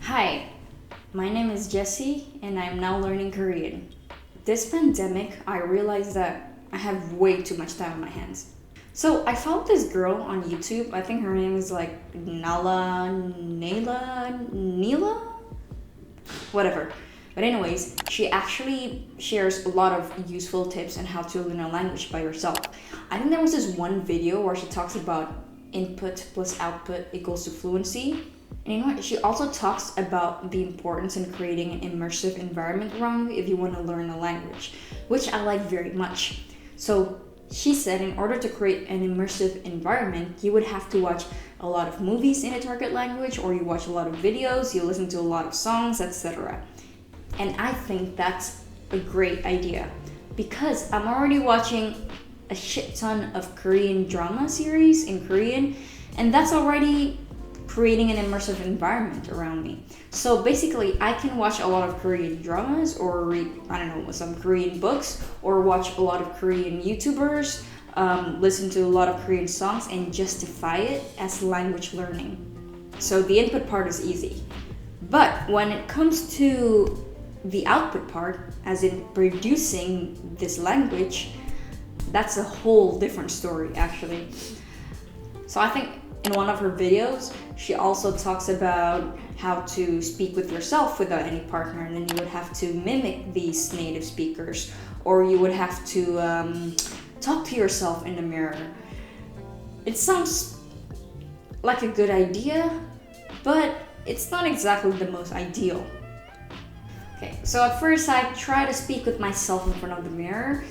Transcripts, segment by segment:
Hi, my name is Jessee and I'm now learning Korean. This pandemic, I realized that I have way too much time on my hands. So I found this girl on YouTube. I think her name is like Nila, whatever. But anyways, she actually shares a lot of useful tips on how to learn a language by yourself. I think there was this one video where she talks about input plus output equals to fluency. And you know what? She also talks about the importance in creating an immersive environment around you if you want to learn a language, which I like very much. So she said in order to create an immersive environment, you would have to watch a lot of movies in a target language, or you watch a lot of videos, you listen to a lot of songs, etc. And I think that's a great idea because I'm already watching a shit ton of Korean drama series in Korean, and that's already creating an immersive environment around me. So basically, I can watch a lot of Korean dramas or read, I don't know, some Korean books or watch a lot of Korean YouTubers, listen to a lot of Korean songs and justify it as language learning. So the input part is easy. But when it comes to the output part, as in producing this language, that's a whole different story actually. So I think in one of her videos, she also talks about how to speak with yourself without any partner, and then you would have to mimic these native speakers, or you would have to talk to yourself in the mirror. It sounds like a good idea, but it's not exactly the most ideal. Okay, so at first I tried to speak with myself in front of the mirror.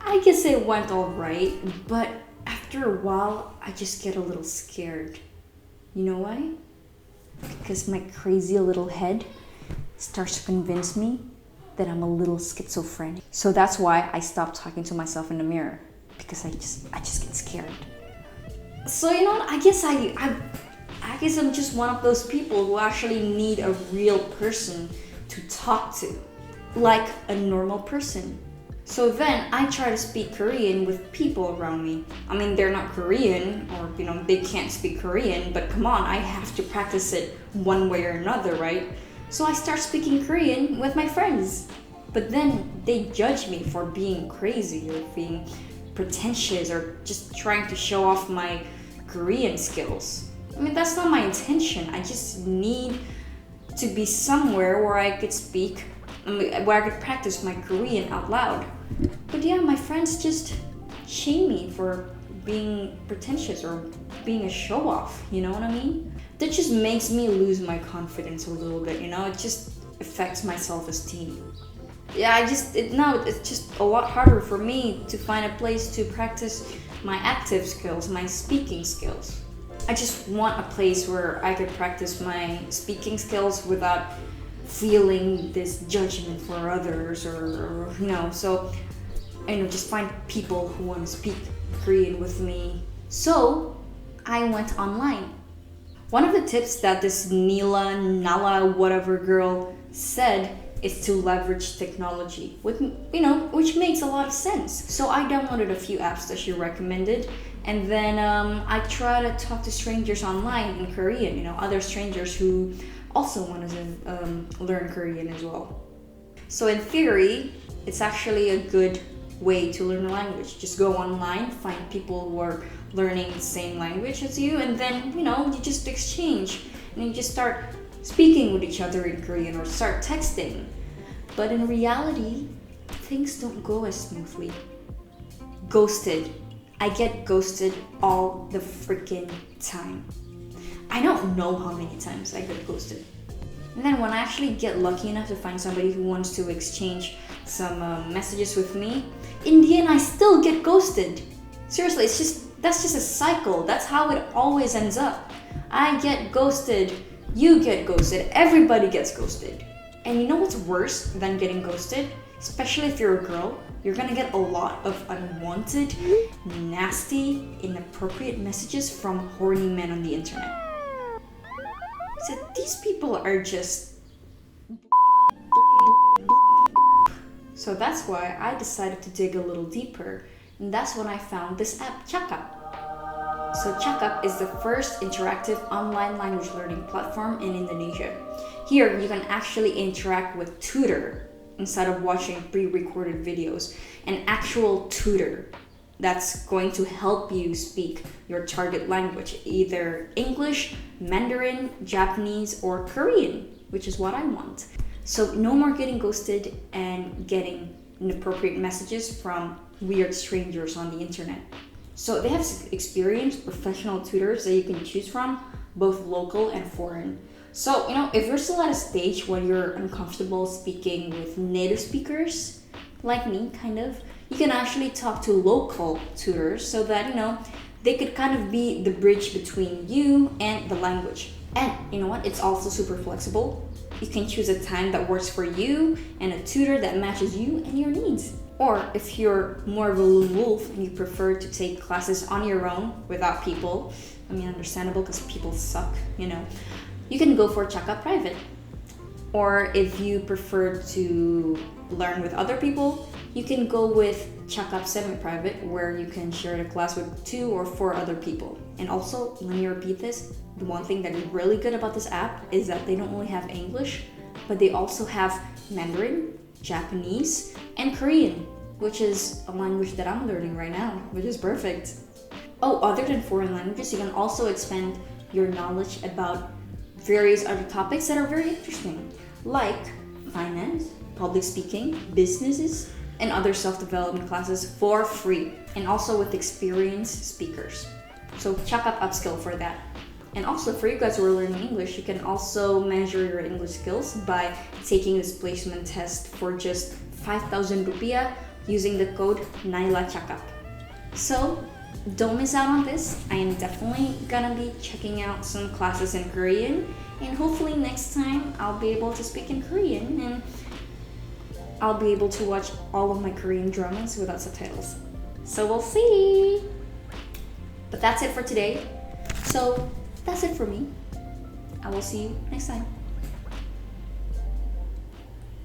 I guess it went alright, but after a while, I just get a little scared. You know why? Because my crazy little head starts to convince me that I'm a little schizophrenic. So that's why I stopped talking to myself in the mirror, because I just get scared. So you know what? I guess I'm just one of those people who actually need a real person to talk to, like a normal person. So then I try to speak Korean with people around me. I mean, they're not Korean, or they can't speak Korean, but come on, I have to practice it one way or another, right? So I start speaking Korean with my friends. But then they judge me for being crazy or being pretentious or just trying to show off my Korean skills. I mean, that's not my intention. I just need to be somewhere where I could speak, where I could practice my Korean out loud. But yeah, my friends just shame me for being pretentious or being a show-off, you know what I mean? That just makes me lose my confidence a little bit, it just affects my self-esteem. Yeah, it's just a lot harder for me to find a place to practice my active skills, my speaking skills. I just want a place where I could practice my speaking skills without feeling this judgment for others or so just find people who want to speak Korean with me. So I went online. One of the tips that this Nala whatever girl said is to leverage technology with which makes a lot of sense. So I downloaded a few apps that she recommended, and then I try to talk to strangers online in Korean, other strangers who also want to learn Korean as well. So in theory, it's actually a good way to learn a language. Just go online, find people who are learning the same language as you, and then you just exchange and you just start speaking with each other in Korean or start texting. But in reality, things don't go as smoothly. Ghosted. I get ghosted all the freaking time. I don't know how many times I get ghosted. And then when I actually get lucky enough to find somebody who wants to exchange some messages with me, in the end I still get ghosted. Seriously, that's just a cycle. That's how it always ends up. I get ghosted, you get ghosted, everybody gets ghosted. And you know what's worse than getting ghosted? Especially if you're a girl, you're gonna get a lot of unwanted, nasty, inappropriate messages from horny men on the internet. So these people are just... So that's why I decided to dig a little deeper, and that's when I found this app, Cara. So Cara is the first interactive online language learning platform in Indonesia. Here, you can actually interact with tutor instead of watching pre-recorded videos. An actual tutor that's going to help you speak your target language, either English, Mandarin, Japanese, or Korean, which is what I want. So no more getting ghosted and getting inappropriate messages from weird strangers on the internet. So they have experienced professional tutors that you can choose from, both local and foreign. So, if you're still at a stage when you're uncomfortable speaking with native speakers, like me, kind of, you can actually talk to local tutors so that, they could kind of be the bridge between you and the language. And you know what? It's also super flexible. You can choose a time that works for you and a tutor that matches you and your needs. Or if you're more of a lone wolf and you prefer to take classes on your own without people, understandable because people suck, you can go for Chaka Private. Or if you prefer to learn with other people, you can go with Chaka Semi-Private, where you can share the class with 2 or 4 other people. And also, let me repeat this, the one thing that is really good about this app is that they don't only have English, but they also have Mandarin, Japanese, and Korean, which is a language that I'm learning right now, which is perfect. Oh, other than foreign languages, you can also expand your knowledge about various other topics that are very interesting, like finance, public speaking, businesses, and other self-development classes for free, and also with experienced speakers. So check out Upskill for that. And also for you guys who are learning English, you can also measure your English skills by taking this placement test for just 5,000 rupiah using the code NAILACHAKAP. So don't miss out on this. I am definitely gonna be checking out some classes in Korean, and hopefully next time I'll be able to speak in Korean and I'll be able to watch all of my Korean dramas without subtitles. So we'll see. But that's it for today. So that's it for me. I will see you next time.